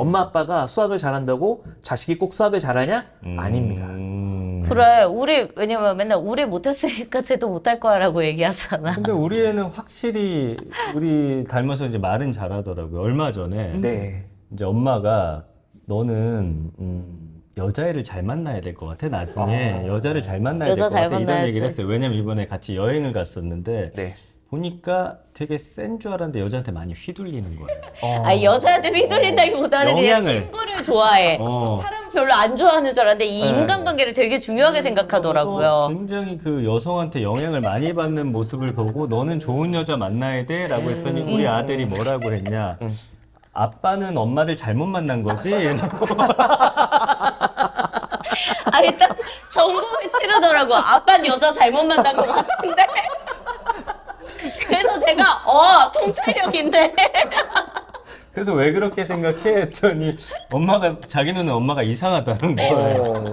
엄마 아빠가 수학을 잘한다고 자식이 꼭 수학을 잘하냐? 아닙니다. 그래, 왜냐면 맨날 우리 못했으니까 쟤도 못할 거야라고 얘기하잖아. 근데 우리 애는 확실히 우리 닮아서 이제 말은 잘하더라고요. 얼마 전에 네. 이제 엄마가 너는 여자애를 잘 만나야 될 것 같아. 나중에 여자를 잘 만나야 될 여자 것 잘 같아. 이런 만나야지. 얘기를 했어요. 왜냐면 이번에 같이 여행을 갔었는데 네. 보니까 되게 센 줄 알았는데 여자한테 많이 휘둘리는 거예요. 아니, 여자한테 휘둘린다기보다는 그냥 영향을. 친구를 좋아해. 사람 별로 안 좋아하는 줄 알았는데 이 인간관계를 되게 중요하게 생각하더라고요. 굉장히 그 여성한테 영향을 많이 받는 모습을 보고 너는 좋은 여자 만나야 돼 라고 했더니 우리 아들이 뭐라고 했냐. 아빠는 엄마를 잘못 만난 거지? 아니, 딱 전공을 치르더라고. 아빠는 여자 잘못 만난 것 같은데. 그래서 제가, 통찰력인데. 그래서 왜 그렇게 생각해? 했더니 자기 눈에 엄마가 이상하다는 거예요.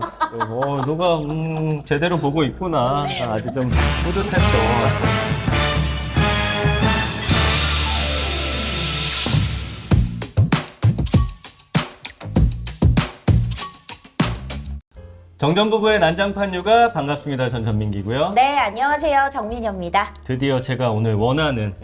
너가 제대로 보고 있구나. 아주 좀 뿌듯했던. 정전부부의 난장판 육아 반갑습니다. 전 전민기고요. 네, 안녕하세요. 정민여입니다. 드디어 제가 오늘 원하는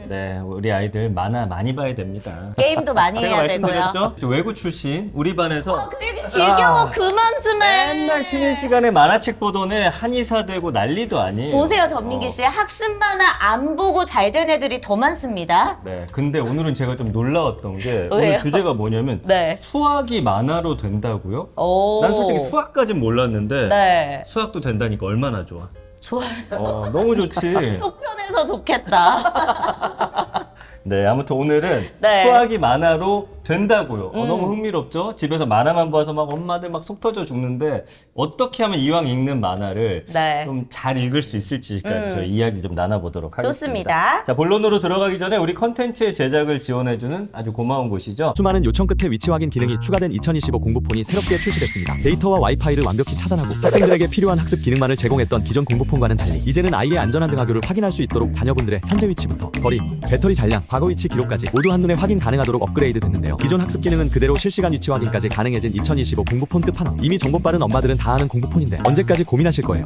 네, 우리 아이들 만화 많이 봐야 됩니다. 게임도 많이 제가 해야 되고요. 말씀드렸죠? 저 외고 출신 우리 반에서 되게 지겨워. 그만 좀 해. 맨날 쉬는 시간에 만화책 보더니 한의사 되고 난리도 아니에요. 보세요, 전민기 씨. 학습 만화 안 보고 잘 된 애들이 더 많습니다. 네, 근데 오늘은 제가 좀 놀라웠던 게 왜요? 오늘 주제가 뭐냐면 네. 수학이 만화로 된다고요? 오. 난 솔직히 수학까진 몰랐는데 네. 수학도 된다니까 얼마나 좋아. 좋아요. 너무 좋지. 속편해서 좋겠다. 네, 아무튼 오늘은 네. 수학이 만화로 된다고요. 너무 흥미롭죠? 집에서 만화만 봐서 막 엄마들 막 속 터져 죽는데 어떻게 하면 이왕 읽는 만화를 네. 좀 잘 읽을 수 있을지까지 저희 이야기 좀 나눠보도록 하겠습니다. 좋습니다. 자, 본론으로 들어가기 전에 우리 컨텐츠의 제작을 지원해주는 아주 고마운 곳이죠. 수많은 요청 끝에 위치 확인 기능이 추가된 2025 공부폰이 새롭게 출시됐습니다. 데이터와 와이파이를 완벽히 차단하고 학생들에게 필요한 학습 기능만을 제공했던 기존 공부폰과는 달리 이제는 아이의 안전한 등하교를 확인할 수 있도록 자녀분들의 현재 위치부터 거리, 배터리 잔량, 과거 위치 기록까지 모두 한눈에 확인 가능하도록 업그레이드 됐는데요. 기존 학습 기능은 그대로 실시간 위치 확인까지 가능해진 2025 공부폰 끝판왕. 이미 정보 빠른 엄마들은 다 아는 공부폰인데 언제까지 고민하실 거예요?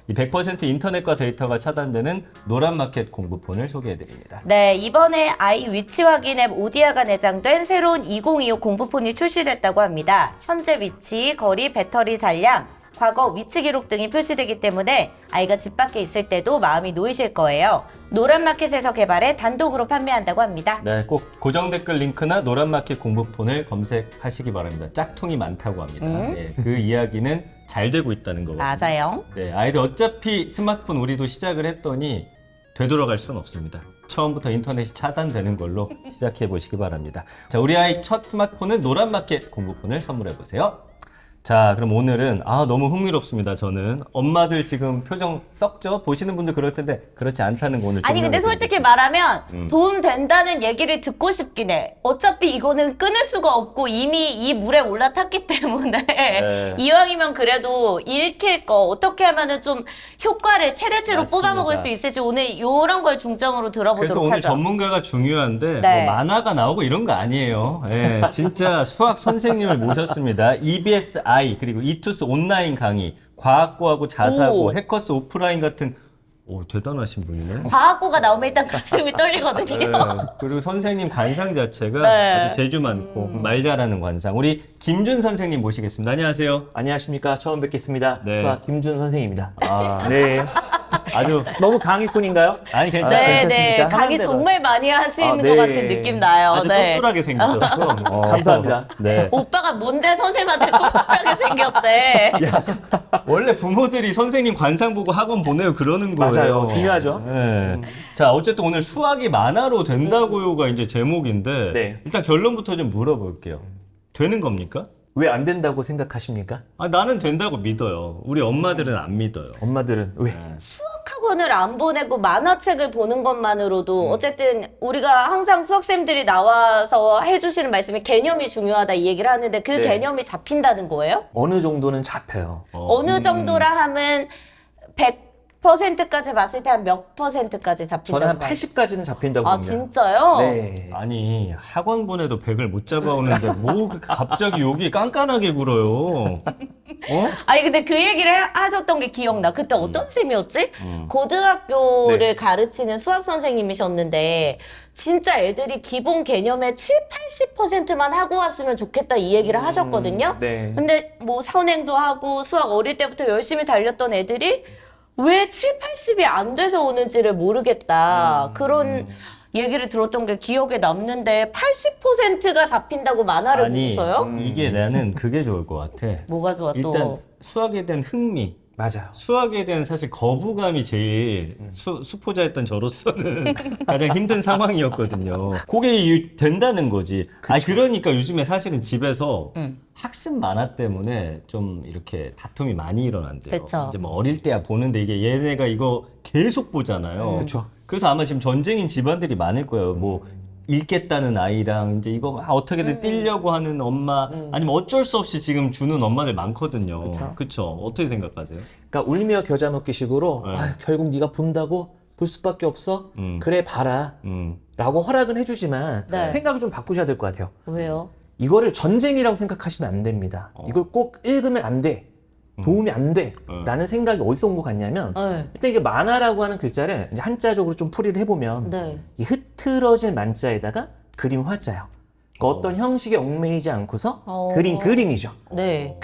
이 100% 인터넷과 데이터가 차단되는 노란마켓 공부폰을 소개해드립니다. 네, 이번에 아이 위치 확인 앱 오디아가 내장된 새로운 2025 공부폰이 출시됐다고 합니다. 현재 위치, 거리, 배터리 잔량, 과거 위치 기록 등이 표시되기 때문에 아이가 집 밖에 있을 때도 마음이 놓이실 거예요. 노란마켓에서 개발해 단독으로 판매한다고 합니다. 네, 꼭 고정 댓글 링크나 노란마켓 공부폰을 검색하시기 바랍니다. 짝퉁이 많다고 합니다. 네, 그 이야기는 잘 되고 있다는 거거든요. 맞아요. 네, 아이들 어차피 스마트폰 우리도 시작을 했더니 되돌아갈 수는 없습니다. 처음부터 인터넷이 차단되는 걸로 시작해 보시기 바랍니다. 자, 우리 아이 첫 스마트폰은 노란마켓 공부폰을 선물해 보세요. 자, 그럼 오늘은 너무 흥미롭습니다. 저는 엄마들 지금 표정 썩죠? 보시는 분들 그럴 텐데 그렇지 않다는 거 오늘 아니 근데 증명해 솔직히 드리겠습니다. 말하면 도움 된다는 얘기를 듣고 싶긴 해. 어차피 이거는 끊을 수가 없고 이미 이 물에 올라탔기 때문에 네. 이왕이면 그래도 읽힐 거 어떻게 하면은 좀 효과를 최대치로 맞습니다. 뽑아먹을 수 있을지 오늘 이런 걸 중점으로 그래서 들어보도록 오늘 하죠. 전문가가 중요한데 네. 뭐 만화가 나오고 이런 거 아니에요. 예, 진짜 수학 선생님을 모셨습니다. EBS I 그리고 이투스 온라인 강의, 과학고하고 자사고, 오. 해커스 오프라인 같은 대단하신 분이네. 과학고가 나오면 일단 가슴이 떨리거든요. 네, 그리고 선생님 관상 자체가 네. 아주 재주 많고 말 잘하는 관상. 우리 김준 선생님 모시겠습니다. 안녕하세요. 안녕하십니까. 처음 뵙겠습니다. 네. 수학 김준 선생입니다. 아, 네. 아주 너무 강의톤인가요? 아니 괜찮아요. 네, 괜찮습니까? 네. 하는 강의 대로 정말 많이 하시는 네. 것 같은 느낌 나요. 아주 네. 똑똑하게 생기셨어. 감사합니다. 네. 오빠가 뭔데 선생님한테 똑똑하게 생겼대. 원래 부모들이 선생님 관상 보고 학원 보내요 그러는 거예요. 맞아요. 중요하죠. 네. 자, 어쨌든 오늘 수학이 만화로 된다고요가 이제 제목인데 네. 일단 결론부터 좀 물어볼게요. 되는 겁니까? 왜 안 된다고 생각하십니까? 나는 된다고 믿어요. 우리 엄마들은 안 믿어요. 엄마들은 왜? 수학학원을 안 보내고 만화책을 보는 것만으로도 어쨌든 우리가 항상 수학생들이 나와서 해주시는 말씀이 개념이 중요하다 이 얘기를 하는데 그 네. 개념이 잡힌다는 거예요? 어느 정도는 잡혀요. 어느 정도라 하면 100%까지 봤을 때 한 몇 %까지 잡힌다고 저는 한 봐요? 80까지는 잡힌다고 아, 봅니다. 진짜요? 네. 아니 학원 보내도 100을 못 잡아오는데 뭐 그렇게 갑자기 여기 깐깐하게 굴어요. 어? 아니 근데 그 얘기를 하셨던 게 기억나. 그때 어떤 쌤이었지? 음. 고등학교를 네. 가르치는 수학 선생님이셨는데 진짜 애들이 기본 개념의 80%만 하고 왔으면 좋겠다 이 얘기를 하셨거든요. 네. 근데 뭐 선행도 하고 수학 어릴 때부터 열심히 달렸던 애들이 왜 7, 80이 안 돼서 오는지를 모르겠다. 그런 얘기를 들었던 게 기억에 남는데 80%가 잡힌다고 만화를 아니 보고서요? 이게 나는 그게 좋을 것 같아. 뭐가 좋아 일단 또? 수학에 대한 흥미. 맞아요. 수학에 대한 사실 거부감이 제일 수포자였던 저로서는 가장 힘든 상황이었거든요. 그게 된다는 거지. 아 그러니까 요즘에 사실은 집에서 학습 만화 때문에 좀 이렇게 다툼이 많이 일어난대요. 그쵸. 이제 뭐 어릴 때야 보는데 이게 얘네가 이거 계속 보잖아요. 그쵸. 그래서 아마 지금 전쟁인 집안들이 많을 거예요. 뭐 읽겠다는 아이랑 이제 이거 막 어떻게든 띄려고 하는 엄마 아니면 어쩔 수 없이 지금 주는 엄마들 많거든요. 그쵸? 어떻게 생각하세요? 그러니까 울며 겨자 먹기식으로 네. 아유, 결국 네가 본다고 볼 수밖에 없어. 음. 그래 봐라. 라고 허락은 해주지만 네. 생각을 좀 바꾸셔야 될 것 같아요. 왜요? 이거를 전쟁이라고 생각하시면 안 됩니다. 이걸 꼭 읽으면 안 돼. 도움이 안 돼. 라는 생각이 어디서 온 것 같냐면 네. 일단 이게 만화라고 하는 글자를 이제 한자적으로 좀 풀이를 해보면 네. 이 흐트러질 만자에다가 그림 화자예요. 그러니까 어떤 형식에 얽매이지 않고서 그림이죠. 네.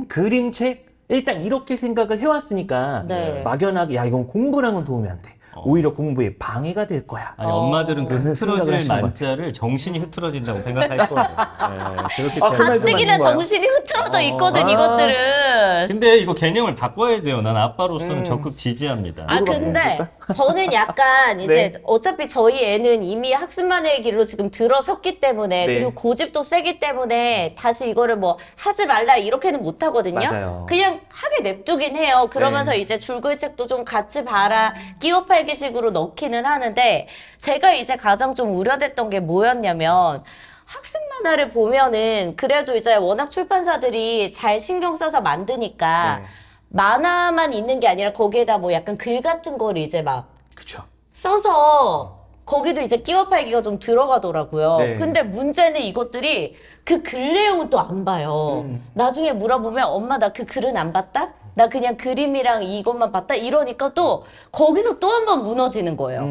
그림책 일단 이렇게 생각을 해왔으니까 네. 막연하게 야 이건 공부랑은 도움이 안 돼. 오히려 공부에 방해가 될 거야. 아니 엄마들은 그 라는 생각을 흐트러질 하시는 것 만자를 정신이 흐트러진다고 생각할 거예요. 네, 그렇기 아, 때문에. 그 말도 가뜩이나 맞는 거야. 정신이 흐트러져 있거든 아. 이것들은. 근데 이거 개념을 바꿔야 돼요. 난 아빠로서는 적극 지지합니다. 아 누가 근데 바꿔줄까? 저는 약간 이제 네. 어차피 저희 애는 이미 학습만의 길로 지금 들어섰기 때문에 네. 그리고 고집도 세기 때문에 다시 이거를 뭐 하지 말라 이렇게는 못 하거든요. 맞아요. 그냥 하게 냅두긴 해요. 그러면서 네. 이제 줄글책도 좀 같이 봐라 끼워 팔기식으로 넣기는 하는데 제가 이제 가장 좀 우려됐던 게 뭐였냐면 학습 만화를 보면은 그래도 이제 워낙 출판사들이 잘 신경 써서 만드니까 네. 만화만 있는 게 아니라 거기에다 뭐 약간 글 같은 거를 이제 막 그쵸. 써서 거기도 이제 끼워 팔기가 좀 들어가더라고요. 네. 근데 문제는 이것들이 그 글 내용은 또 안 봐요. 나중에 물어보면 엄마 나 그 글은 안 봤다? 나 그냥 그림이랑 이것만 봤다? 이러니까 또 거기서 또 한 번 무너지는 거예요.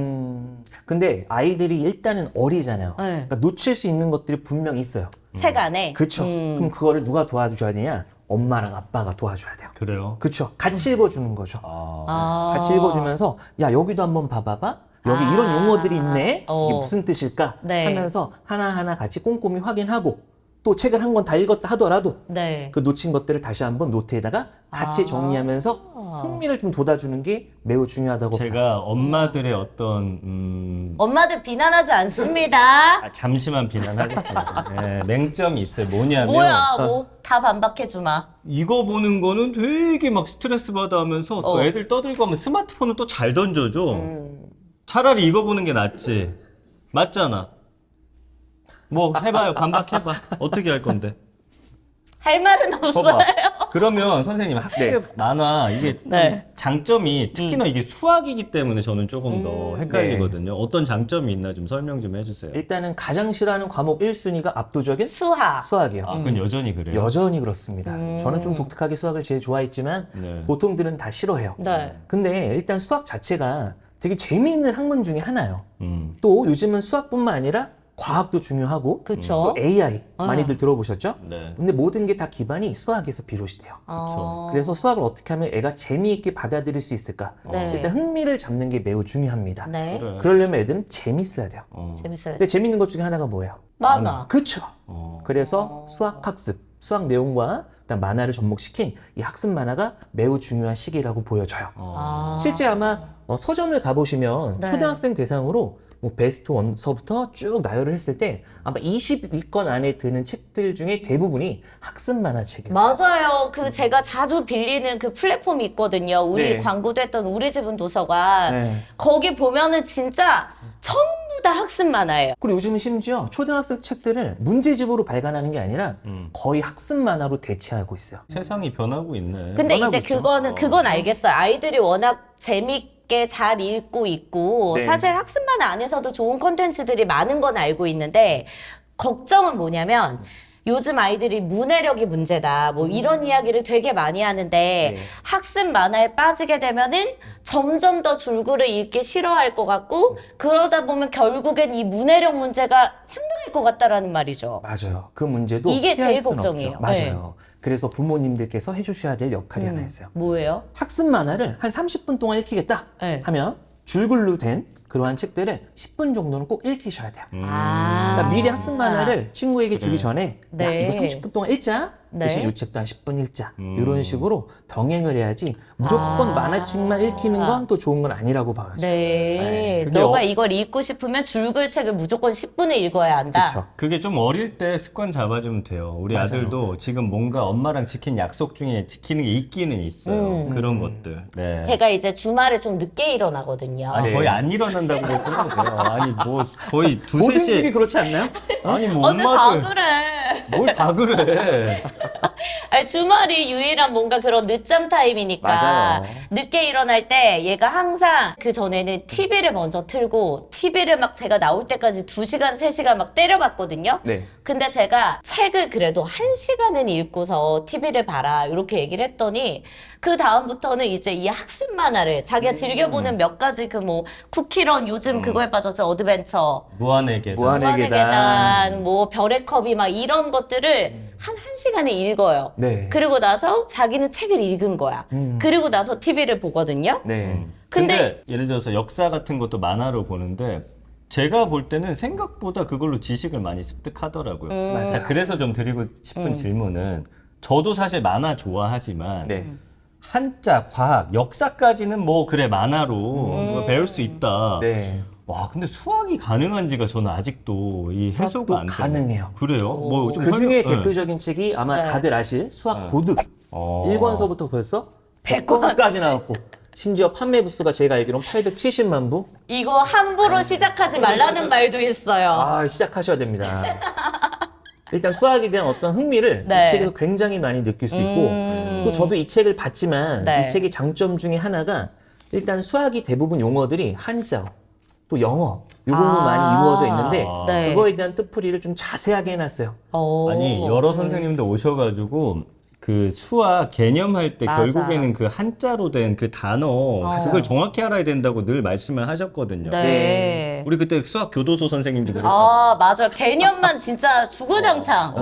근데 아이들이 일단은 어리잖아요. 네. 그러니까 놓칠 수 있는 것들이 분명 있어요. 책 안에. 그쵸. 그럼 그거를 누가 도와줘야 되냐? 엄마랑 아빠가 도와줘야 돼요. 그래요? 그쵸. 같이 읽어주는 거죠. 아. 같이 읽어주면서 야 여기도 한번 봐봐봐. 여기 이런 용어들이 있네. 어. 이게 무슨 뜻일까? 네. 하면서 하나하나 같이 꼼꼼히 확인하고 또 책을 한 권 다 읽었다 하더라도 네. 그 놓친 것들을 다시 한번 노트에다가 같이 정리하면서 흥미를 좀 돋아주는 게 매우 중요하다고 봐요. 제가 엄마들의 어떤 엄마들 비난하지 않습니다. 잠시만 비난하겠습니다. 네, 맹점이 있어요. 뭐냐면 뭐야, 뭐 다 반박해 주마. 이거 보는 거는 되게 막 스트레스 받아 하면서 또 애들 떠들고 하면 스마트폰을 또 잘 던져줘. 차라리 이거 보는 게 낫지. 맞잖아. 뭐 해봐요. 반박해봐. 어떻게 할 건데? 할 말은 없어요. 봐봐. 그러면 선생님 학습 만화 이게 좀 네. 장점이 특히나 이게 수학이기 때문에 저는 조금 더 헷갈리거든요. 어떤 장점이 있나 좀 설명 좀 해주세요. 일단은 가장 싫어하는 과목 1순위가 압도적인 수학. 수학이에요. 아, 그건 여전히 그래요. 여전히 그렇습니다. 저는 좀 독특하게 수학을 제일 좋아했지만 네. 보통들은 다 싫어해요. 네. 근데 일단 수학 자체가 되게 재미있는 학문 중에 하나예요. 음. 또 요즘은 수학뿐만 아니라 과학도 중요하고 그쵸. 또 AI 많이들 들어보셨죠? 네. 근데 모든 게 다 기반이 수학에서 비롯이 돼요. 그래서 수학을 어떻게 하면 애가 재미있게 받아들일 수 있을까? 네. 일단 흥미를 잡는 게 매우 중요합니다. 네. 그래. 그러려면 애들은 재밌어야 돼요. 재밌어요. 근데 재밌는 것 중에 하나가 뭐예요? 만화. 그쵸. 그래서 수학 학습, 수학 내용과 일단 만화를 접목시킨 이 학습 만화가 매우 중요한 시기라고 보여져요. 아. 실제 아마 서점을 가보시면 네. 초등학생 대상으로 뭐 베스트 원서부터 쭉 나열을 했을 때 아마 20위권 안에 드는 책들 중에 대부분이 학습 만화책이에요. 맞아요. 그 제가 자주 빌리는 그 플랫폼이 있거든요. 우리 네. 광고도 했던 우리 집은 도서관. 네. 거기 보면은 진짜 전부 다 학습 만화예요. 그리고 요즘은 심지어 초등학생 책들을 문제집으로 발간하는 게 아니라 거의 학습 만화로 대체하고 있어요. 세상이 변하고 있네. 근데 변하고 이제 있죠. 그건 알겠어요. 아이들이 워낙 재밌게 잘 읽고 있고 네. 사실 학습 만화 안에서도 좋은 콘텐츠들이 많은 건 알고 있는데 걱정은 뭐냐면 요즘 아이들이 문해력이 문제다. 뭐 이런 이야기를 되게 많이 하는데 네. 학습 만화에 빠지게 되면은 점점 더 줄글을 읽기 싫어할 것 같고 그러다 보면 결국엔 이 문해력 문제가 상당할 것 같다라는 말이죠. 맞아요. 그 문제도 이게 피할 제일 수는 걱정이에요. 없죠. 맞아요. 그래서 부모님들께서 해주셔야 될 역할이 하나 있어요. 뭐예요? 학습 만화를 한 30분 동안 읽히겠다 네. 하면 줄글로 된 그러한 책들을 10분 정도는 꼭 읽히셔야 돼요. 아. 그러니까 미리 학습 만화를 친구에게 주기 그래. 전에 네. 야, 이거 30분 동안 읽자. 네. 대신 이 책도 한 10분 읽자. 이런 식으로 병행을 해야지 무조건 만화책만 읽히는 건 또 좋은 건 아니라고 봐요. 네. 그게 너가 이걸 읽고 싶으면 줄글책을 무조건 10분에 읽어야 한다. 그렇죠. 그게 좀 어릴 때 습관 잡아주면 돼요. 우리 맞아요. 아들도 지금 뭔가 엄마랑 지킨 약속 중에 지키는 게 있기는 있어요. 그런 것들. 네. 제가 이제 주말에 좀 늦게 일어나거든요. 아니, 네. 거의 안 일어난다고 보시면 돼요. 아니, 뭐, 거의 모든 2-3시에. 집이 그렇지 않나요? 아니, 뭐, 근데 다 엄마들. 그래. 뭘 다 그래. 아니, 주말이 유일한 뭔가 그런 늦잠 타임이니까 맞아요. 늦게 일어날 때 얘가 항상 그 전에는 TV를 먼저 틀고 TV를 막 제가 나올 때까지 2시간, 3시간 막 때려봤거든요. 네. 근데 제가 책을 그래도 1시간은 읽고서 TV를 봐라 이렇게 얘기를 했더니 그 다음부터는 이제 이 학습 만화를 자기가 즐겨보는 몇 가지 그 뭐 쿠키런 요즘 그거에 빠졌죠. 어드벤처 무한의 계단. 무한의 무한의 계단. 계단, 뭐 별의 컵이 막 이런 것들을 한 1시간에 읽어요. 네. 그리고 나서 자기는 책을 읽은 거야. 그리고 나서 TV를 보거든요. 네. 근데 예를 들어서 역사 같은 것도 만화로 보는데 제가 볼 때는 생각보다 그걸로 지식을 많이 습득하더라고요. 맞아요. 자, 그래서 좀 드리고 싶은 질문은 저도 사실 만화 좋아하지만 네. 한자, 과학, 역사까지는 뭐 그래 만화로 뭐 배울 수 있다. 네. 와, 근데 수학이 가능한지가 저는 아직도 이 해소가 안 돼요. 가능해요. 그래요? 뭐 좀 그 중에 설명- 대표적인 책이 아마 네. 다들 아실 수학 도득. 어. 1권서부터 벌써 100권. 100권까지 나왔고 심지어 판매 부수가 제가 알기로는 870만 부? 이거 함부로 시작하지 말라는 말도 있어요. 아, 시작하셔야 됩니다. 일단 수학에 대한 어떤 흥미를 네. 이 책에서 굉장히 많이 느낄 수 있고 또 저도 이 책을 봤지만 네. 이 책의 장점 중에 하나가 일단 수학이 대부분 용어들이 한자어 또 영어 요 부분 아. 많이 이루어져 있는데 네. 그거에 대한 뜻풀이를 좀 자세하게 해놨어요. 아니 여러 선생님들 오셔가지고 그 수학 개념할 때 맞아. 결국에는 그 한자로 된 그 단어 그걸 정확히 알아야 된다고 늘 말씀을 하셨거든요. 네. 우리 그때 수학 교도소 선생님도 그랬잖아요. 아, 맞아. 개념만 진짜 주구장창.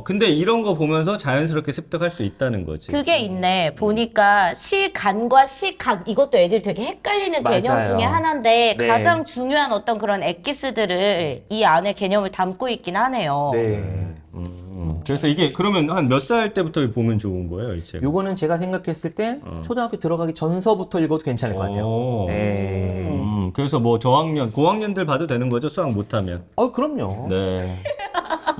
근데 이런 거 보면서 자연스럽게 습득할 수 있다는 거지. 그게 있네. 보니까 시간과 시각 이것도 애들 되게 헷갈리는 개념 맞아요. 중에 하나인데 네. 가장 중요한 어떤 그런 엑기스들을 이 안에 개념을 담고 있긴 하네요. 네. 그래서 이게 그러면 한 몇 살 때부터 보면 좋은 거예요, 이 책? 요거는 제가 생각했을 때 초등학교 들어가기 전서부터 읽어도 괜찮을 것 같아요. 오. 네. 그래서 뭐 저학년, 고학년들 봐도 되는 거죠, 수학 못하면. 그럼요. 네.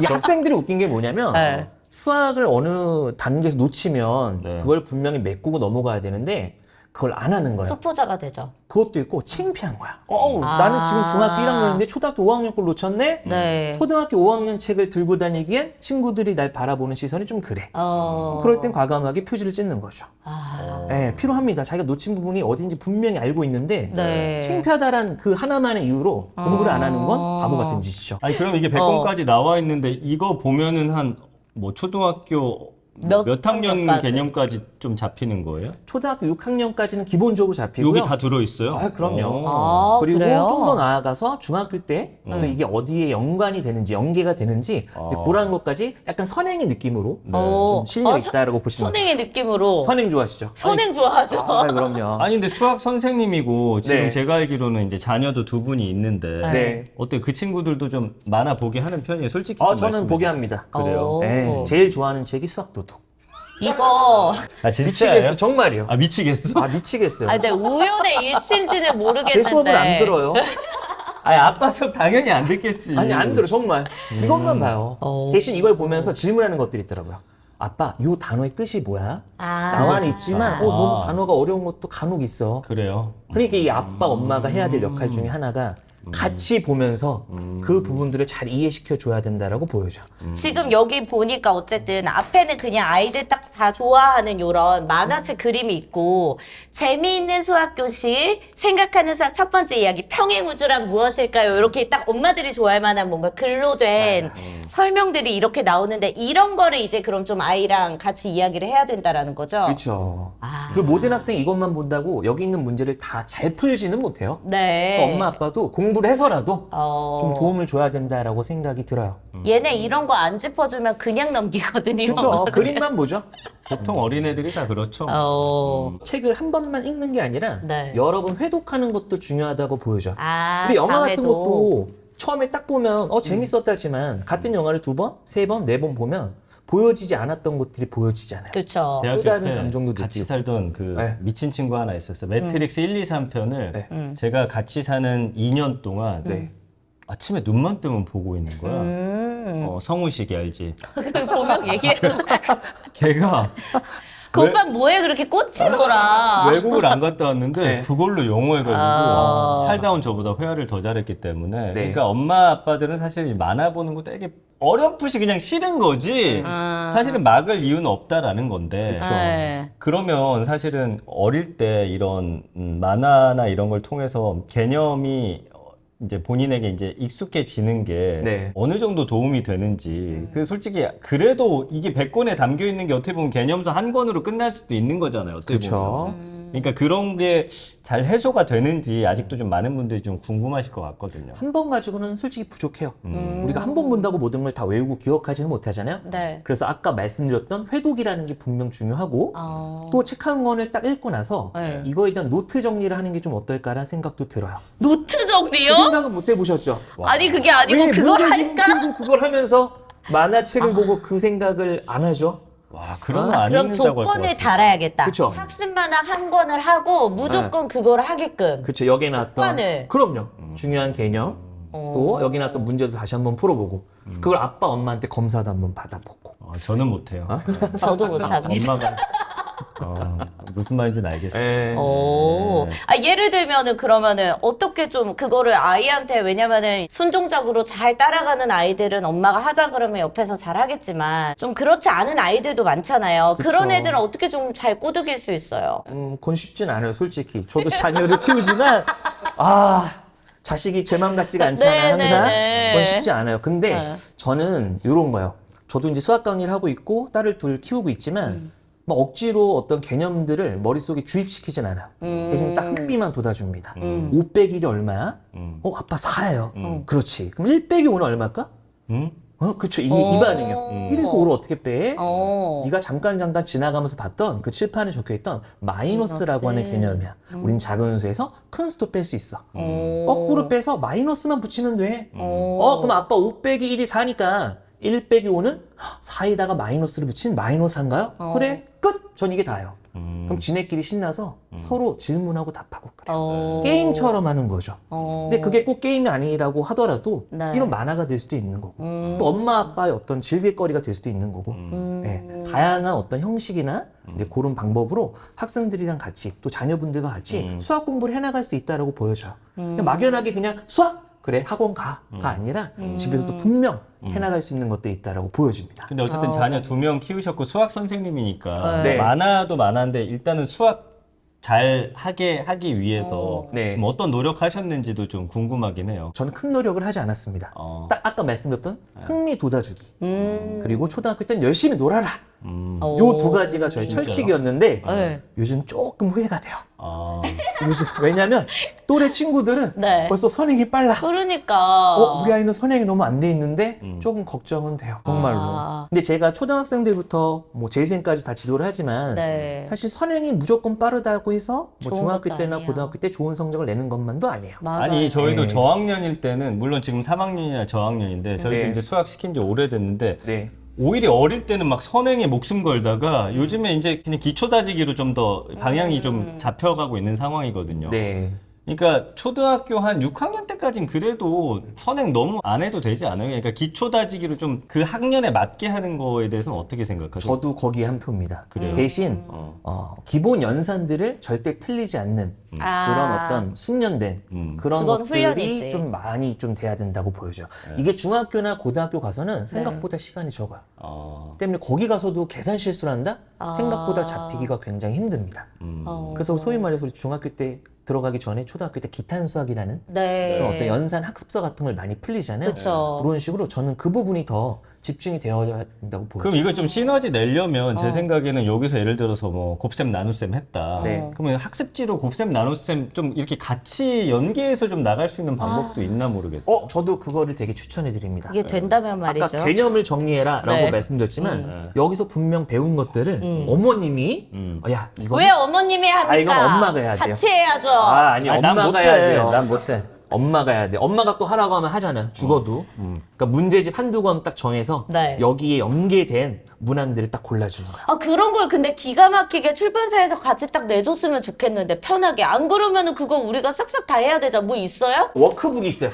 이 학생들이 웃긴 게 뭐냐면 네. 수학을 어느 단계에서 놓치면 네. 그걸 분명히 메꾸고 넘어가야 되는데 그걸 안 하는 거야. 수포자가 되죠. 그것도 있고 창피한 거야. 아. 나는 지금 중학교 1학년인데 초등학교 5학년 걸 놓쳤네? 네. 초등학교 5학년 책을 들고 다니기엔 친구들이 날 바라보는 시선이 좀 그래. 그럴 그럴 땐 과감하게 표지를 찍는 거죠. 아. 예, 필요합니다. 자기가 놓친 부분이 어딘지 분명히 알고 있는데 네. 창피하다란 그 하나만의 이유로 공부를 안 하는 건 바보 같은 짓이죠. 아니 그럼 이게 100권까지 나와 있는데 이거 보면은 한 뭐 초등학교 몇 몇 학년 학년까지? 개념까지 좀 잡히는 거예요? 초등학교 6학년까지는 기본적으로 잡히고요. 여기 다 들어 있어요? 그럼요. 아, 그리고 그래요? 좀 더 나아가서 중학교 때 또 이게 어디에 연관이 되는지 연계가 되는지 그런 것까지 약간 선행의 느낌으로 좀 실려 있다라고 보시면 돼요. 선행의 느낌으로. 선행 좋아하시죠? 선행 좋아하죠. 그럼요. 아니 근데 수학 선생님이고 지금 네. 제가 알기로는 이제 자녀도 2분이 있는데 네. 어때 그 친구들도 좀 만화 보게 하는 편이에요? 솔직히 좀 저는 말씀해 보게 주세요. 합니다. 그래요? 네, 제일 좋아하는 책이 수학 도둑. 이거. 아 미치겠어요. 정말이요. 아 미치겠어? 미치겠어요. 아, 근데 우연의 일치인지는 모르겠는데. 제 수업을 안 들어요. 아니 아빠 수업 당연히 안 듣겠지. 아니 안 들어 정말. 이것만 봐요. 대신 이걸 보면서 질문하는 것들이 있더라고요. 아빠, 이 단어의 뜻이 뭐야? 나와는 있지만 너무 단어가 어려운 것도 간혹 있어. 그래요. 그러니까 이 아빠, 엄마가 해야 될 역할 중에 하나가 같이 보면서 그 부분들을 잘 이해시켜 줘야 된다라고 보여져. 지금 여기 보니까 어쨌든 앞에는 그냥 아이들 딱 다 좋아하는 요런 만화책 그림이 있고 재미있는 수학 교실, 생각하는 수학 첫 번째 이야기, 평행우주란 무엇일까요? 이렇게 딱 엄마들이 좋아할 만한 뭔가 글로 된 설명들이 이렇게 나오는데 이런 거를 이제 그럼 좀 아이랑 같이 이야기를 해야 된다라는 거죠? 그렇죠. 그리고 모든 학생이 이것만 본다고 여기 있는 문제를 다 잘 풀지는 못해요. 네. 그러니까 엄마 아빠도 공부를 해서라도 어. 좀 도움을 줘야 된다라고 생각이 들어요. 얘네 이런 거 안 짚어주면 그냥 넘기거든 이런 그렇죠. 거. 그림만 보죠. 보통 어린애들이 다 그렇죠. 책을 한 번만 읽는 게 아니라 네. 여러 번 회독하는 것도 중요하다고 보여져. 아, 우리 영화 같은 다음에도. 것도 처음에 딱 보면 재밌었다지만 같은 영화를 2번, 3번, 4번 보면 보여지지 않았던 것들이 보여지잖아요. 그렇죠. 대학교 또 다른 때 감정도 같이 느끼고. 살던 그 네. 미친 친구 하나 있었어요. 매트릭스 1, 2, 3편을 네. 제가 같이 사는 2년 동안 네. 아침에 눈만 뜨면 보고 있는 거야. 성우식이 알지? 보면 얘기해. 걔가 그 오빠 뭐해 그렇게 꽂히더라. 외국을 안 갔다 왔는데 네. 그걸로 영어 해가지고 아. 살다 온 저보다 회화를 더 잘했기 때문에 네. 그러니까 엄마 아빠들은 사실 이 만화 보는 거 되게 어렴풋이 그냥 싫은 거지 사실은 막을 이유는 없다라는 건데 네. 그러면 사실은 어릴 때 이런 만화나 이런 걸 통해서 개념이 이제 본인에게 이제 익숙해지는 게 네. 어느 정도 도움이 되는지 그 솔직히 그래도 이게 100권에 담겨 있는 게 어떻게 보면 개념서 한 권으로 끝날 수도 있는 거잖아요. 어떻게 그렇죠. 보면. 그러니까 그런 게 잘 해소가 되는지 아직도 좀 많은 분들이 좀 궁금하실 것 같거든요. 한 번 가지고는 솔직히 부족해요. 우리가 한 번 본다고 모든 걸 다 외우고 기억하지는 못하잖아요. 네. 그래서 아까 말씀드렸던 회독이라는 게 분명 중요하고 또 책 한 권을 딱 읽고 나서 네. 이거에 대한 노트 정리를 하는 게 좀 어떨까라는 생각도 들어요. 노트 그 정리요? 생각은 못 해보셨죠? 아니 그게 아니고 그걸 할까? 풀고 그걸 하면서 만화책을 보고 그 생각을 안 하죠? 와, 그러면 안 그럼 읽는다고 할 것 조건을 같아요. 달아야겠다. 그쵸. 학습 만화 한 권을 하고 무조건 그걸 하게끔. 그렇죠. 여기에 나왔던 습관을. 그럼요. 중요한 개념 또 여기 나왔던 문제도 다시 한번 풀어보고 그걸 아빠 엄마한테 검사도 한번 받아보고 저는 못해요. 저도 못합니다. 엄마가 무슨 말인지는 알겠어요. 예. 오. 아, 예를 들면은 그러면은 어떻게 좀 그거를 아이한테 왜냐면은 순종적으로 잘 따라가는 아이들은 엄마가 하자 그러면 옆에서 잘 하겠지만 좀 그렇지 않은 아이들도 많잖아요. 그쵸. 그런 애들은 어떻게 좀 잘 꼬드길 수 있어요? 그건 쉽진 않아요, 솔직히. 저도 자녀를 키우지만, 자식이 제 맘 같지가 않잖아요, 네, 항상. 네, 네. 그건 쉽지 않아요. 근데 네. 저는 이런 거예요. 저도 이제 수학 강의를 하고 있고, 딸을 둘 키우고 있지만, 막 억지로 어떤 개념들을 머릿속에 주입시키진 않아요. 대신 딱 흥미만 돋아줍니다. 5 빼기 1이 얼마야? 아빠 4예요. 그렇지. 그럼 1 빼기 5는 얼마일까? 그쵸. 이 반응이요. 1에서 5를 어떻게 빼? 네가 잠깐 지나가면서 봤던 그 칠판에 적혀있던 마이너스라고 하는 개념이야. 우린 작은 수에서 큰 수도 뺄 수 있어. 거꾸로 빼서 마이너스만 붙이면 돼. 그럼 아빠 5 빼기 1이 4니까 1 빼기 5는 4에다가 마이너스를 붙인 마이너스 4인가요? 그래, 끝! 전 이게 다예요. 그럼 지네끼리 신나서 서로 질문하고 답하고 그래요. 게임처럼 하는 거죠. 근데 그게 꼭 게임이 아니라고 하더라도 네. 이런 만화가 될 수도 있는 거고 또 엄마 아빠의 어떤 즐길거리가 될 수도 있는 거고 네, 다양한 어떤 형식이나 이제 그런 방법으로 학생들이랑 같이 또 자녀분들과 같이 수학 공부를 해나갈 수 있다라고 보여져요. 그냥 막연하게 그냥 수학? 그래 학원 가가 아니라 집에서도 분명 해나갈 수 있는 것들이 있다라고 보여집니다. 근데 어쨌든 자녀 2명 키우셨고 수학 선생님이니까 네. 만화도 만화인데 일단은 수학 잘 하기 위해서 네. 좀 어떤 노력하셨는지도 좀 궁금하긴 해요. 저는 큰 노력을 하지 않았습니다. 딱 아까 말씀드렸던 흥미 돋아주기 그리고 초등학교 때는 열심히 놀아라. 요 두 가지가 저희 철칙이었는데 네. 요즘 조금 후회가 돼요. 아, 요즘 왜냐면 또래 친구들은 네. 벌써 선행이 빨라. 그러니까. 우리 아이는 선행이 너무 안 돼 있는데 조금 걱정은 돼요. 정말로. 근데 제가 초등학생들부터 뭐 재생까지 다 지도를 하지만 네. 사실 선행이 무조건 빠르다고 해서 뭐 좋은 중학교 것도 때나 아니에요. 고등학교 때 좋은 성적을 내는 것만도 아니에요. 맞아요. 아니 저희도 네. 저학년일 때는 물론 지금 3학년이나 저학년인데 저희도 네. 이제 수학 시킨 지 오래됐는데 네. 오히려 어릴 때는 막 선행에 목숨 걸다가 요즘에 이제 그냥 기초 다지기로 좀 더 방향이 좀 잡혀가고 있는 상황이거든요. 네. 그러니까 초등학교 한 6학년 때까지는 그래도 선행 너무 안 해도 되지 않아요? 그러니까 기초 다지기로 좀 그 학년에 맞게 하는 거에 대해서는 어떻게 생각하세요? 저도 거기에 한 표입니다. 그래요? 대신 기본 연산들을 절대 틀리지 않는 그런 어떤 숙련된 그런 그건 것들이 훈련이지. 좀 많이 좀 돼야 된다고 보여져요. 이게 중학교나 고등학교 가서는 생각보다 시간이 적어요. 때문에 거기 가서도 계산 실수를 한다? 생각보다 잡히기가 굉장히 힘듭니다. 그래서 소위 말해서 우리 중학교 때 들어가기 전에 초등학교 때 기탄 수학이라는 네. 그런 어떤 연산 학습서 같은 걸 많이 풀리잖아요. 그쵸. 그런 식으로 저는 그 부분이 더 집중이 되어야 된다고 보여요. 그럼 이거 좀 시너지 내려면 제 생각에는 여기서 예를 들어서 뭐 곱셈 나눗셈 했다. 네. 그러면 학습지로 곱셈 나눗셈 좀 이렇게 같이 연계해서 좀 나갈 수 있는 방법도 있나 모르겠어요. 저도 그거를 되게 추천해 드립니다. 이게 된다면 말이죠. 아까 개념을 정리해라 라고 네. 말씀드렸지만 여기서 분명 배운 것들을 어머님이 야 이거 왜 어머님이 합니까? 이건 엄마가 해야 돼요. 같이 해야죠. 아니 아니, 난 엄마가 못해. 해야 돼요. 난 못해. 엄마가 해야 돼. 엄마가 또 하라고 하면 하잖아. 죽어도. 그러니까 문제집 한두 권 딱 정해서 네. 여기에 연계된 문항들을 딱 골라주는 거야. 그런 걸 근데 기가 막히게 출판사에서 같이 딱 내줬으면 좋겠는데 편하게. 안 그러면은 그거 우리가 싹싹 다 해야 되잖아. 뭐 있어요? 워크북이 있어요.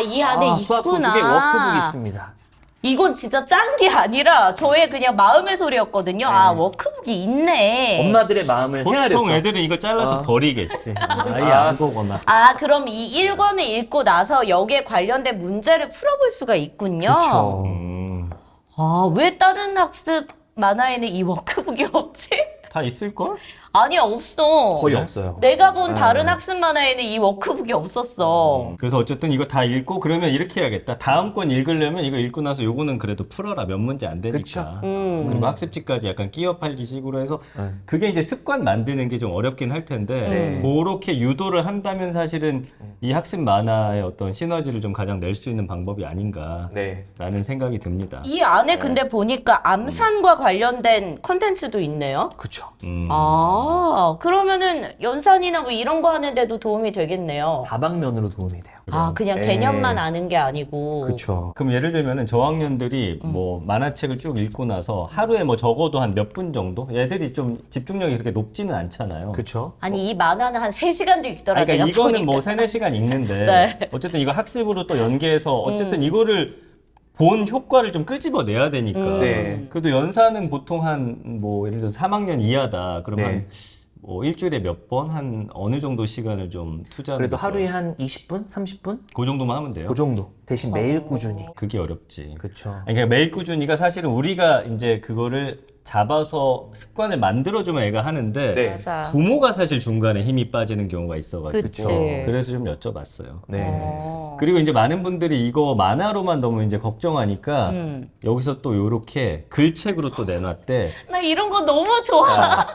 이 안에 수학부북에 있구나. 워크북이 있습니다. 이건 진짜 짠 게 아니라 저의 그냥 마음의 소리였거든요. 워크북이 있네. 엄마들의 마음을 헤아렸죠. 보통 애들은 이거 잘라서 버리겠지. 아예 안 보거나. 그럼 이 1권을 읽고 나서 여기에 관련된 문제를 풀어볼 수가 있군요. 그렇죠. 왜 다른 학습 만화에는 이 워크북이 없지? 다 있을걸? 아니야, 없어. 거의 없어요. 내가 본 다른 학습 만화에는 이 워크북이 없었어. 그래서 어쨌든 이거 다 읽고 그러면 이렇게 해야겠다. 다음 권 읽으려면 이거 읽고 나서 요거는 그래도 풀어라. 몇 문제 안 되니까. 그쵸. 그리고 학습지까지 약간 끼어 팔기 식으로 해서 그게 이제 습관 만드는 게 좀 어렵긴 할 텐데 그렇게 유도를 한다면 사실은 이 학습 만화의 어떤 시너지를 좀 가장 낼 수 있는 방법이 아닌가라는 네. 생각이 듭니다. 이 안에 근데 보니까 암산과 관련된 컨텐츠도 있네요. 그쵸. 그러면은 연산이나 뭐 이런 거 하는데도 도움이 되겠네요. 다방면으로 도움이 돼요. 그냥 네. 개념만 아는 게 아니고. 그쵸. 그럼 예를 들면은 저학년들이 뭐 만화책을 쭉 읽고 나서 하루에 뭐 적어도 한 몇 분 정도? 얘들이 좀 집중력이 그렇게 높지는 않잖아요. 그쵸. 아니 이 만화는 한 3시간도 읽더라. 그러니까 내가 이거는 보니까. 뭐 3-4시간 읽는데 네. 어쨌든 이거 학습으로 또 연계해서 어쨌든 이거를 본 효과를 좀 끄집어내야 되니까 네. 그래도 연산은 보통 한 뭐 예를 들어서 3학년 이하다 그러면 네. 한 뭐 일주일에 몇 번 한 어느 정도 시간을 좀 투자하는 그래도 게 하루에 좋아요? 한 20분? 30분? 그 정도만 하면 돼요. 그 정도. 대신 매일 꾸준히. 그게 어렵지. 그쵸. 아니, 그러니까 매일 꾸준히가 사실은 우리가 이제 그거를 잡아서 습관을 만들어주면 애가 하는데 네. 맞아. 부모가 사실 중간에 힘이 빠지는 경우가 있어가지고 그치. 그래서 좀 여쭤봤어요. 네. 그리고 이제 많은 분들이 이거 만화로만 너무 이제 걱정하니까 여기서 또 요렇게 글책으로 또 내놨대. 나 이런 거 너무 좋아.